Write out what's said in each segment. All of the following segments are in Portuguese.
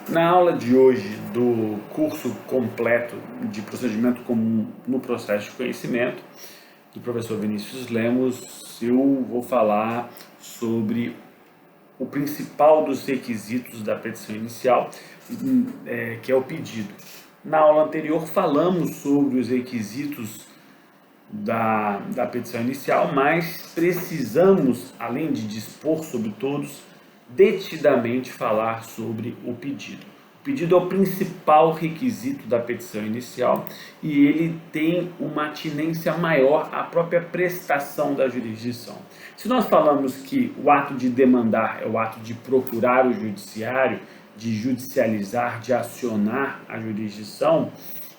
Na aula de hoje do curso completo de procedimento comum no processo de conhecimento, do professor Vinícius Lemos, eu vou falar sobre o principal dos requisitos da petição inicial, que é o pedido. Na aula anterior falamos sobre os requisitos da petição inicial, mas precisamos, além de dispor sobre todos, detidamente falar sobre o pedido. O pedido é o principal requisito da petição inicial e ele tem uma atinência maior à própria prestação da jurisdição. Se nós falamos que o ato de demandar é o ato de procurar o judiciário, de judicializar, de acionar a jurisdição,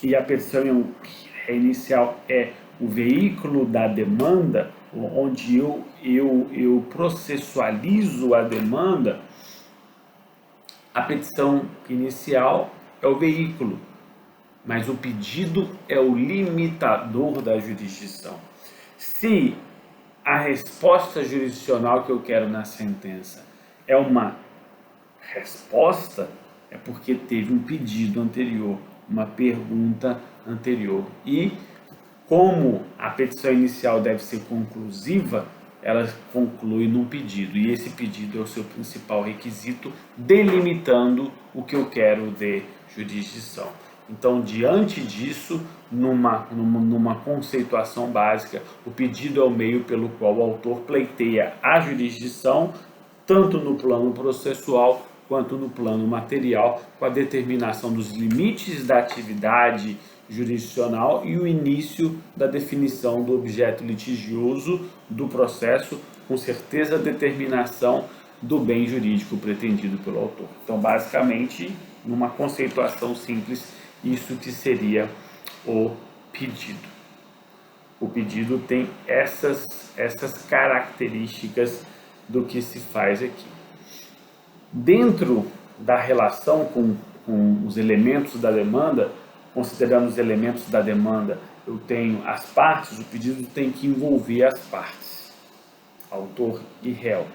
e a petição inicial é o veículo da demanda, onde eu processualizo a demanda, a petição inicial é o veículo, mas o pedido é o limitador da jurisdição. Se a resposta jurisdicional que eu quero na sentença é uma resposta, é porque teve um pedido anterior, uma pergunta anterior. E como a petição inicial deve ser conclusiva, ela conclui num pedido, e esse pedido é o seu principal requisito, delimitando o que eu quero de jurisdição. Então, diante disso, numa conceituação básica, o pedido é o meio pelo qual o autor pleiteia a jurisdição, tanto no plano processual quanto no plano material, com a determinação dos limites da atividade jurisdicional e o início da definição do objeto litigioso do processo, com certeza a determinação do bem jurídico pretendido pelo autor. Então, basicamente, numa conceituação simples, isso que seria o pedido. O pedido tem essas características do que se faz aqui. Dentro da relação com os elementos da demanda, considerando os elementos da demanda, eu tenho as partes, o pedido tem que envolver as partes, autor e réu.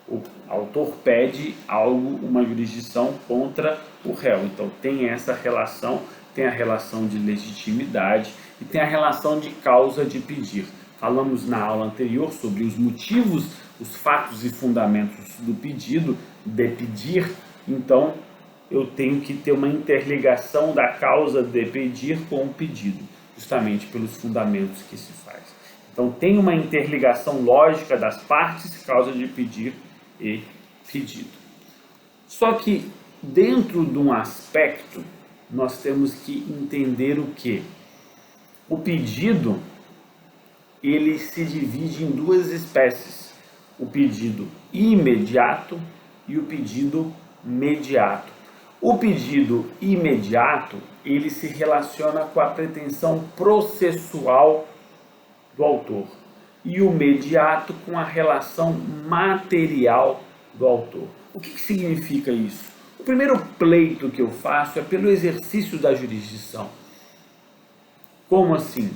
O autor pede algo, uma jurisdição contra o réu, então tem essa relação, tem a relação de legitimidade e tem a relação de causa de pedir. Falamos na aula anterior sobre os motivos, os fatos e fundamentos do pedido, de pedir, então eu tenho que ter uma interligação da causa de pedir com o pedido, justamente pelos fundamentos que se faz. Então tem uma interligação lógica das partes, causa de pedir e pedido. Só que dentro de um aspecto, nós temos que entender o que? O pedido, ele se divide em duas espécies, o pedido imediato e o pedido mediato. O pedido imediato, ele se relaciona com a pretensão processual do autor e o mediato com a relação material do autor. O que significa isso? O primeiro pleito que eu faço é pelo exercício da jurisdição. Como assim?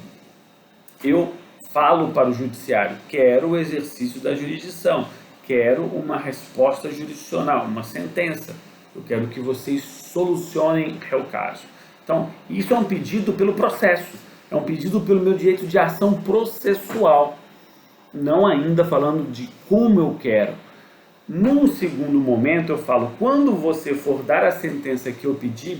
Eu falo para o judiciário, quero o exercício da jurisdição, quero uma resposta jurisdicional, uma sentença. Eu quero que vocês solucionem o caso. Então, isso é um pedido pelo processo, é um pedido pelo meu direito de ação processual, não ainda falando de como eu quero. Num segundo momento eu falo, quando você for dar a sentença que eu pedi,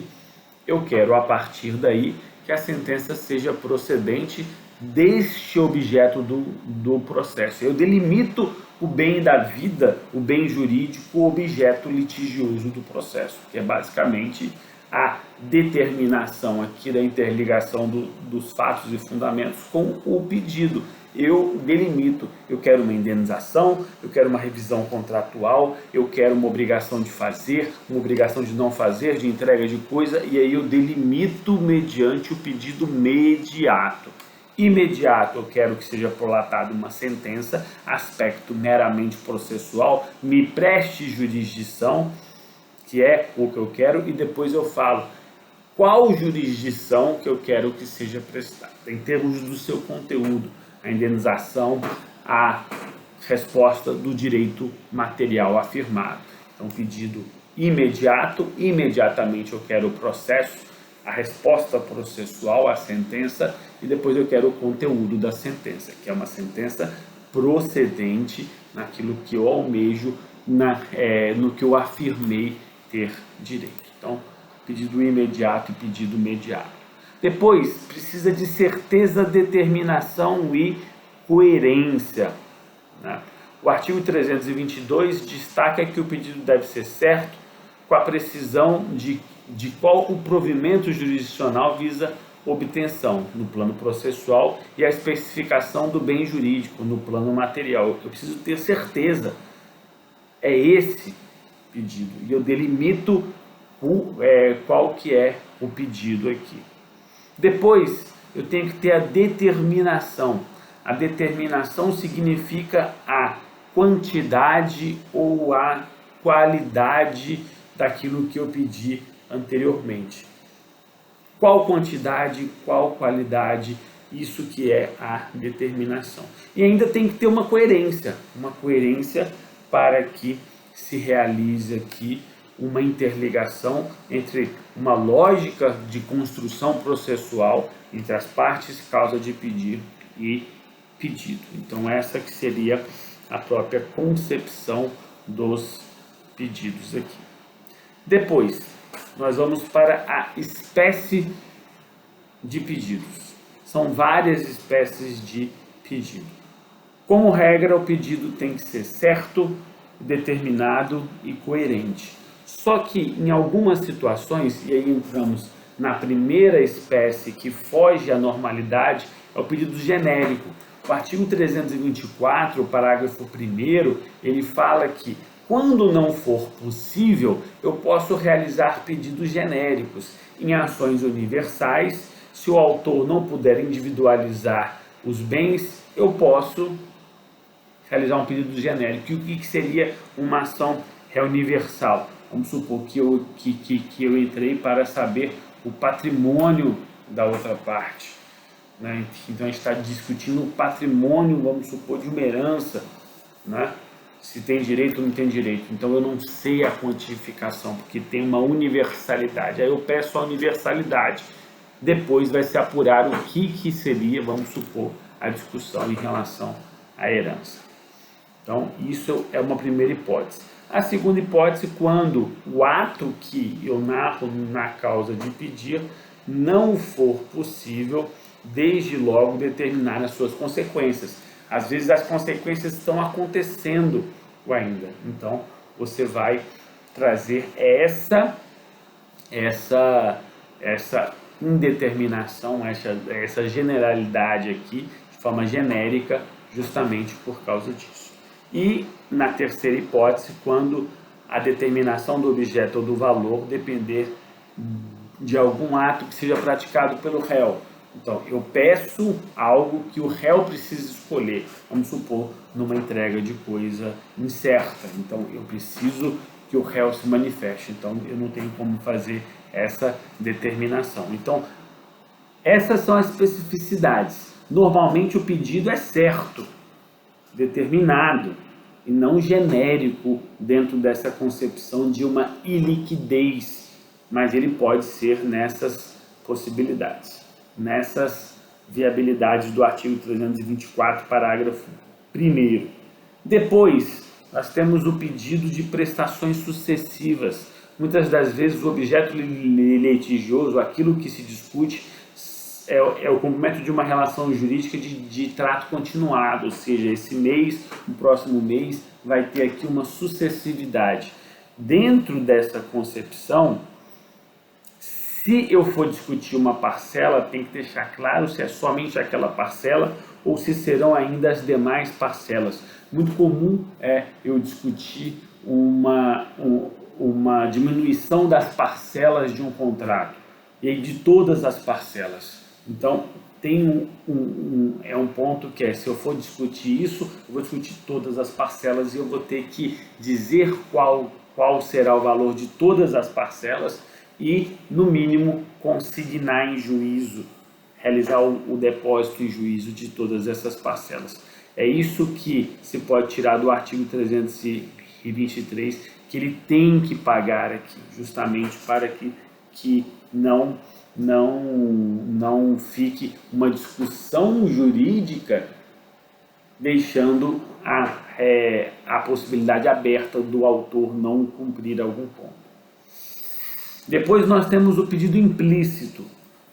eu quero a partir daí que a sentença seja procedente deste objeto do processo. Eu delimito o bem da vida, o bem jurídico, o objeto litigioso do processo, que é basicamente a determinação aqui da interligação dos fatos e fundamentos com o pedido. Eu delimito, eu quero uma indenização, eu quero uma revisão contratual, eu quero uma obrigação de fazer, uma obrigação de não fazer, de entrega de coisa, e aí eu delimito mediante o pedido mediato. Imediato, eu quero que seja prolatada uma sentença, aspecto meramente processual, me preste jurisdição, que é o que eu quero, e depois eu falo qual jurisdição que eu quero que seja prestada, em termos do seu conteúdo, a indenização, a resposta do direito material afirmado. Então, pedido imediato, imediatamente eu quero o processo, a resposta processual, a sentença, e depois eu quero o conteúdo da sentença, que é uma sentença procedente naquilo que eu almejo, no que eu afirmei ter direito. Então, pedido imediato e pedido mediado. Depois, precisa de certeza, determinação e coerência, né? O artigo 322 destaca que o pedido deve ser certo, com a precisão de qual o provimento jurisdicional visa obtenção no plano processual e a especificação do bem jurídico no plano material. Eu preciso ter certeza, é esse pedido, e eu delimito qual que é o pedido aqui. Depois, eu tenho que ter a determinação. A determinação significa a quantidade ou a qualidade daquilo que eu pedi anteriormente. Qual quantidade, qual qualidade, isso que é a determinação. E ainda tem que ter uma coerência para que se realize aqui uma interligação entre uma lógica de construção processual entre as partes, causa de pedir e pedido. Então essa que seria a própria concepção dos pedidos aqui. Depois, nós vamos para a espécie de pedidos. São várias espécies de pedido. Como regra, o pedido tem que ser certo, determinado e coerente. Só que em algumas situações, e aí entramos na primeira espécie que foge à normalidade, é o pedido genérico. O artigo 324, parágrafo 1º, ele fala que quando não for possível, eu posso realizar pedidos genéricos em ações universais. Se o autor não puder individualizar os bens, eu posso realizar um pedido genérico. E o que seria uma ação universal? Vamos supor que eu entrei para saber o patrimônio da outra parte, né? Então a gente está discutindo o patrimônio, vamos supor, de uma herança, né? Se tem direito ou não tem direito. Então eu não sei a quantificação, porque tem uma universalidade. Aí eu peço a universalidade. Depois vai se apurar o que seria, vamos supor, a discussão em relação à herança. Então isso é uma primeira hipótese. A segunda hipótese, quando o ato que eu narro na causa de pedir não for possível, desde logo, determinar as suas consequências. Às vezes as consequências estão acontecendo ainda. Então, você vai trazer essa indeterminação, essa generalidade aqui, de forma genérica, justamente por causa disso. E, na terceira hipótese, quando a determinação do objeto ou do valor depender de algum ato que seja praticado pelo réu. Então, eu peço algo que o réu precisa escolher, vamos supor, numa entrega de coisa incerta. Então, eu preciso que o réu se manifeste. Então, eu não tenho como fazer essa determinação. Então, essas são as especificidades. Normalmente, o pedido é certo, determinado, e não genérico dentro dessa concepção de uma iliquidez, mas ele pode ser nessas possibilidades, nessas viabilidades do artigo 324, parágrafo 1º. Depois, nós temos o pedido de prestações sucessivas. Muitas das vezes o objeto litigioso, aquilo que se discute, é o cumprimento de uma relação jurídica de trato continuado, ou seja, esse mês, no próximo mês, vai ter aqui uma sucessividade. Dentro dessa concepção, se eu for discutir uma parcela, tem que deixar claro se é somente aquela parcela ou se serão ainda as demais parcelas. Muito comum é eu discutir uma diminuição das parcelas de um contrato, e aí de todas as parcelas. Então, tem um ponto que é, se eu for discutir isso, eu vou discutir todas as parcelas e eu vou ter que dizer qual será o valor de todas as parcelas e, no mínimo, consignar em juízo, realizar o depósito em juízo de todas essas parcelas. É isso que se pode tirar do artigo 323, que ele tem que pagar aqui, justamente para que não fique uma discussão jurídica deixando a possibilidade aberta do autor não cumprir algum ponto. Depois nós temos o pedido implícito.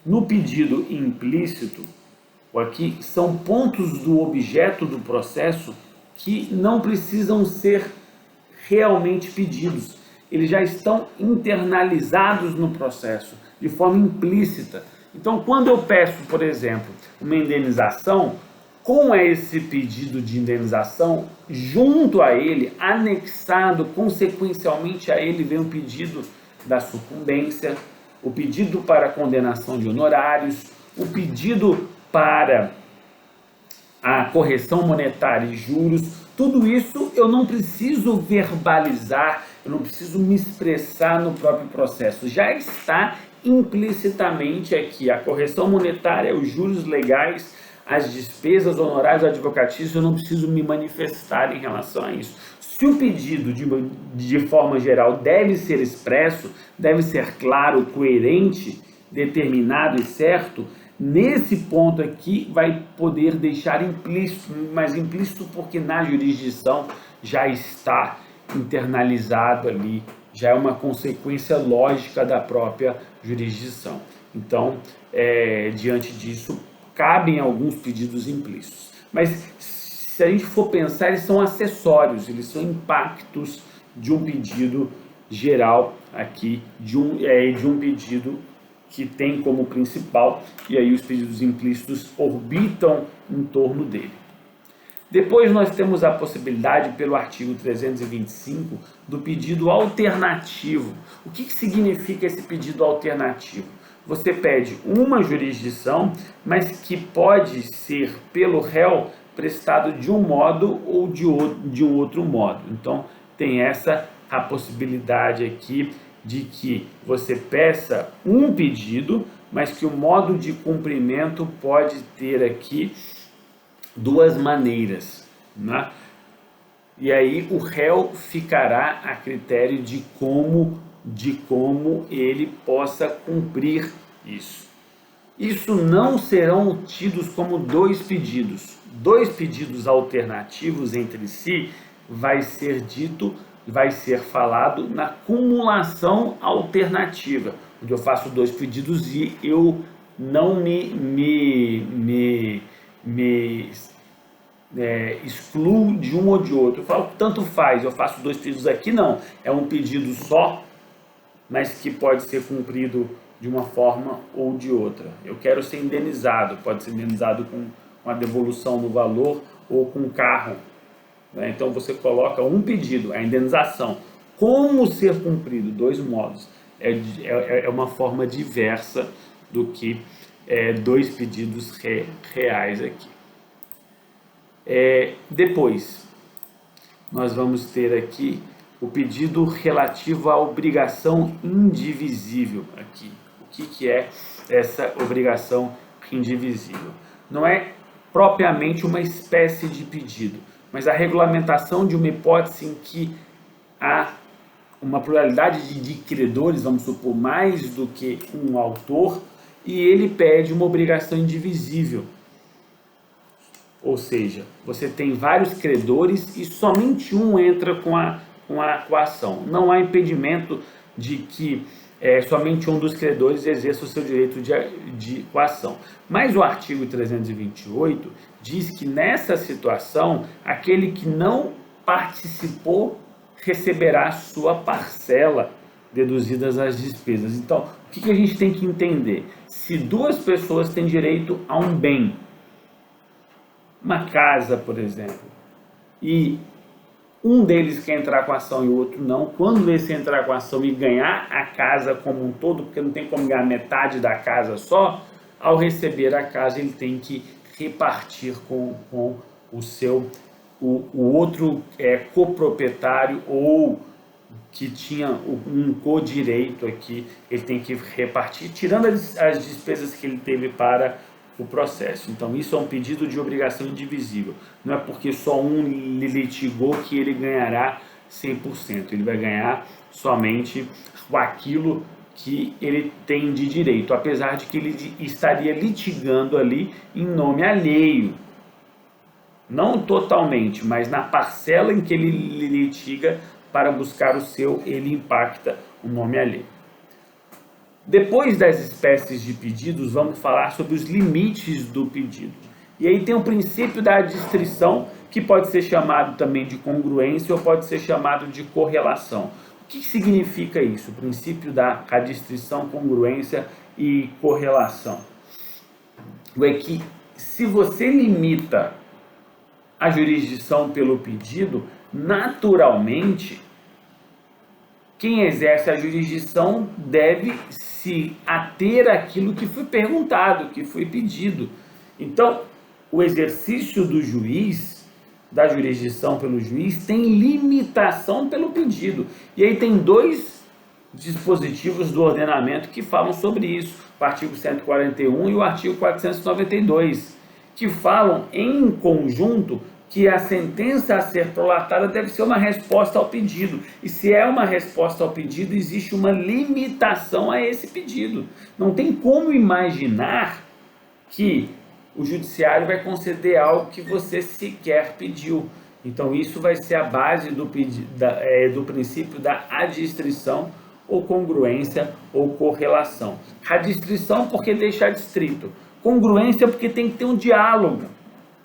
No pedido implícito, aqui são pontos do objeto do processo que não precisam ser realmente pedidos. Eles já estão internalizados no processo, de forma implícita. Então, quando eu peço, por exemplo, uma indenização, com esse pedido de indenização, junto a ele, anexado consequencialmente a ele, vem o pedido da sucumbência, o pedido para condenação de honorários, o pedido para a correção monetária e juros. Tudo isso eu não preciso verbalizar, eu não preciso me expressar no próprio processo. Já está implicitamente aqui a correção monetária, os juros legais, as despesas honorárias advocatícias, eu não preciso me manifestar em relação a isso. Se o pedido, de forma geral, deve ser expresso, deve ser claro, coerente, determinado e certo, nesse ponto aqui vai poder deixar implícito, mas implícito porque na jurisdição já está internalizado ali, já é uma consequência lógica da própria jurisdição. Então, diante disso, cabem alguns pedidos implícitos. Mas se a gente for pensar, eles são acessórios, eles são impactos de um pedido geral aqui, de um pedido que tem como principal, e aí os pedidos implícitos orbitam em torno dele. Depois nós temos a possibilidade, pelo artigo 325, do pedido alternativo. O que significa esse pedido alternativo? Você pede uma jurisdição, mas que pode ser pelo réu prestado de um modo ou de um outro modo. Então, tem a possibilidade aqui de que você peça um pedido, mas que o modo de cumprimento pode ter aqui duas maneiras, né? E aí o réu ficará a critério de como ele possa cumprir isso. Isso não serão tidos como dois pedidos alternativos entre si, vai ser falado na cumulação alternativa, onde eu faço dois pedidos e eu não me excluo de um ou de outro. Eu falo, tanto faz, eu faço dois pedidos aqui, não. É um pedido só, mas que pode ser cumprido de uma forma ou de outra. Eu quero ser indenizado, pode ser indenizado com a devolução no valor ou com o carro. Então você coloca um pedido, a indenização. Como ser cumprido? Dois modos. É uma forma diversa do que dois pedidos reais aqui. Depois, nós vamos ter aqui o pedido relativo à obrigação indivisível aqui. O que é essa obrigação indivisível? Não é propriamente uma espécie de pedido, mas a regulamentação de uma hipótese em que há uma pluralidade de credores, vamos supor, mais do que um autor, e ele pede uma obrigação indivisível. Ou seja, você tem vários credores e somente um entra com a ação. Não há impedimento de que somente um dos credores exerça o seu direito de coação. Mas o artigo 328 diz que nessa situação, aquele que não participou receberá sua parcela deduzidas as despesas. Então, o que a gente tem que entender? Se duas pessoas têm direito a um bem, uma casa, por exemplo, e um deles quer entrar com a ação e o outro não, quando esse entrar com a ação e ganhar a casa como um todo, porque não tem como ganhar metade da casa só, ao receber a casa ele tem que repartir com o outro coproprietário ou que tinha um co-direito aqui, ele tem que repartir, tirando as despesas que ele teve para o processo. Então, isso é um pedido de obrigação indivisível. Não é porque só um litigou que ele ganhará 100%. Ele vai ganhar somente aquilo que ele tem de direito, apesar de que ele estaria litigando ali em nome alheio. Não totalmente, mas na parcela em que ele litiga para buscar o seu, ele impacta o nome alheio. Depois das espécies de pedidos, vamos falar sobre os limites do pedido. E aí tem o princípio da adstrição, que pode ser chamado também de congruência ou pode ser chamado de correlação. O que significa isso? O princípio da adstrição, congruência e correlação. É que se você limita a jurisdição pelo pedido, naturalmente, quem exerce a jurisdição deve se ater àquilo que foi perguntado, que foi pedido. Então, o exercício do juiz, da jurisdição pelo juiz, tem limitação pelo pedido. E aí tem dois dispositivos do ordenamento que falam sobre isso, o artigo 141 e o artigo 492, que falam em conjunto que a sentença a ser prolatada deve ser uma resposta ao pedido. E se é uma resposta ao pedido, existe uma limitação a esse pedido. Não tem como imaginar que o judiciário vai conceder algo que você sequer pediu. Então isso vai ser a base do princípio da adstrição ou congruência ou correlação. Adstrição porque deixa adstrito. Congruência porque tem que ter um diálogo.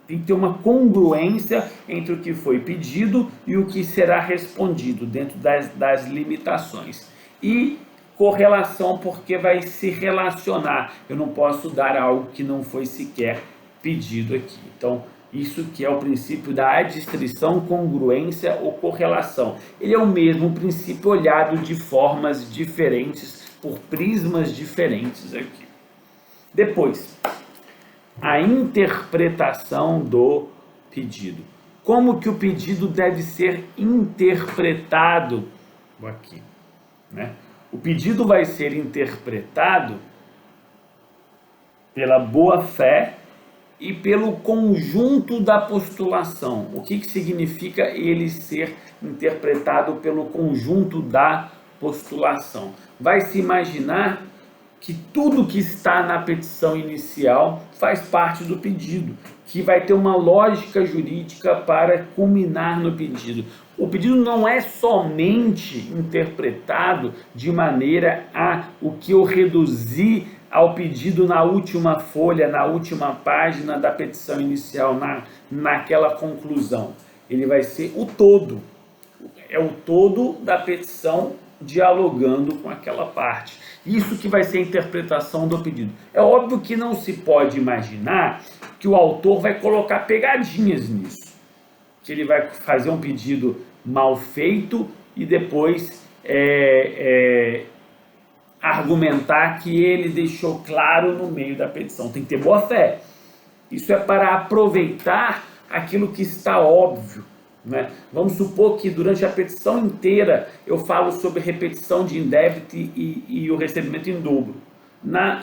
Tem que ter uma congruência entre o que foi pedido e o que será respondido, dentro das limitações. E correlação, porque vai se relacionar. Eu não posso dar algo que não foi sequer pedido aqui. Então, isso que é o princípio da adstrição, congruência ou correlação. Ele é o mesmo princípio olhado de formas diferentes, por prismas diferentes aqui. Depois, a interpretação do pedido. Como que o pedido deve ser interpretado aqui, né? O pedido vai ser interpretado pela boa-fé e pelo conjunto da postulação. O que significa ele ser interpretado pelo conjunto da postulação? Vai se imaginar que tudo que está na petição inicial faz parte do pedido, que vai ter uma lógica jurídica para culminar no pedido. O pedido não é somente interpretado de maneira a o que eu reduzi ao pedido na última folha, na última página da petição inicial, naquela conclusão. Ele vai ser o todo. É o todo da petição dialogando com aquela parte. Isso que vai ser a interpretação do pedido. É óbvio que não se pode imaginar que o autor vai colocar pegadinhas nisso. Que ele vai fazer um pedido mal feito e depois argumentar que ele deixou claro no meio da petição. Tem que ter boa fé. Isso é para aproveitar aquilo que está óbvio. Né? Vamos supor que durante a petição inteira eu falo sobre repetição de indébito e o recebimento em dobro.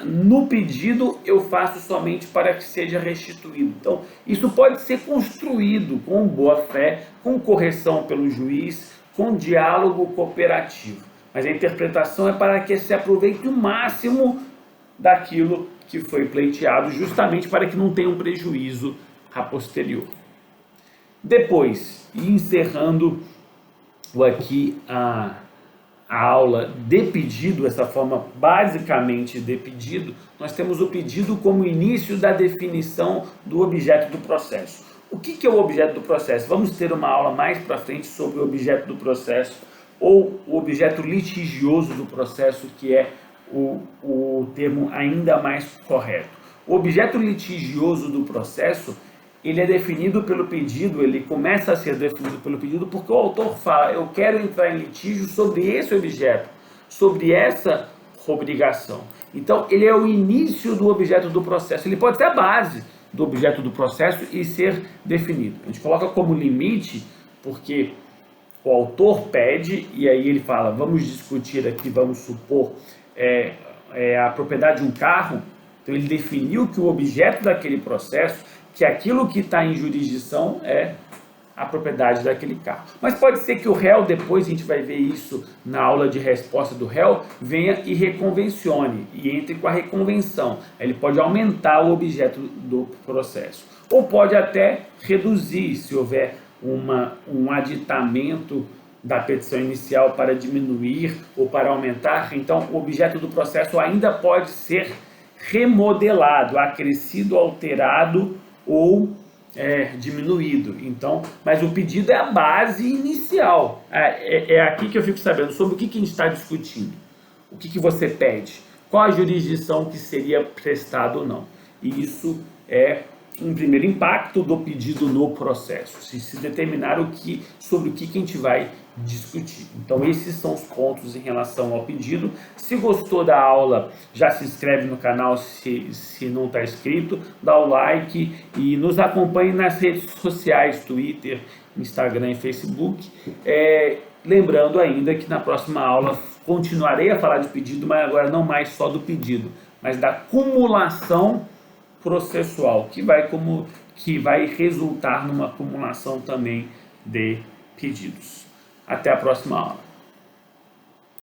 No pedido eu faço somente para que seja restituído. Então, isso pode ser construído com boa fé, com correção pelo juiz, com diálogo cooperativo. Mas a interpretação é para que se aproveite o máximo daquilo que foi pleiteado, justamente para que não tenha um prejuízo a posterior. Depois, encerrando aqui a aula de pedido, essa forma basicamente de pedido, nós temos o pedido como início da definição do objeto do processo. O que é o objeto do processo? Vamos ter uma aula mais para frente sobre o objeto do processo, ou o objeto litigioso do processo, que é o termo ainda mais correto. O objeto litigioso do processo, ele é definido pelo pedido, ele começa a ser definido pelo pedido porque o autor fala, eu quero entrar em litígio sobre esse objeto, sobre essa obrigação. Então, ele é o início do objeto do processo, ele pode ser a base do objeto do processo e ser definido. A gente coloca como limite porque o autor pede e aí ele fala, vamos discutir aqui, vamos supor, a propriedade de um carro. Então, ele definiu que o objeto daquele processo, que aquilo que está em jurisdição é a propriedade daquele carro. Mas pode ser que o réu, depois a gente vai ver isso na aula de resposta do réu, venha e reconvencione, e entre com a reconvenção. Ele pode aumentar o objeto do processo, ou pode até reduzir, se houver um aditamento da petição inicial para diminuir ou para aumentar. Então o objeto do processo ainda pode ser remodelado, acrescido, alterado ou diminuído. Então, mas o pedido é a base inicial. É aqui que eu fico sabendo sobre o que a gente está discutindo. O que você pede? Qual a jurisdição que seria prestada ou não? E isso é um primeiro impacto do pedido no processo, se determinar sobre o que a gente vai discutir. Então esses são os pontos em relação ao pedido. Se gostou da aula, já se inscreve no canal se não está inscrito, dá o like e nos acompanhe nas redes sociais, Twitter, Instagram e Facebook. Lembrando ainda que na próxima aula continuarei a falar de pedido, mas agora não mais só do pedido, mas da cumulação processual, que vai resultar numa acumulação também de pedidos. Até a próxima aula.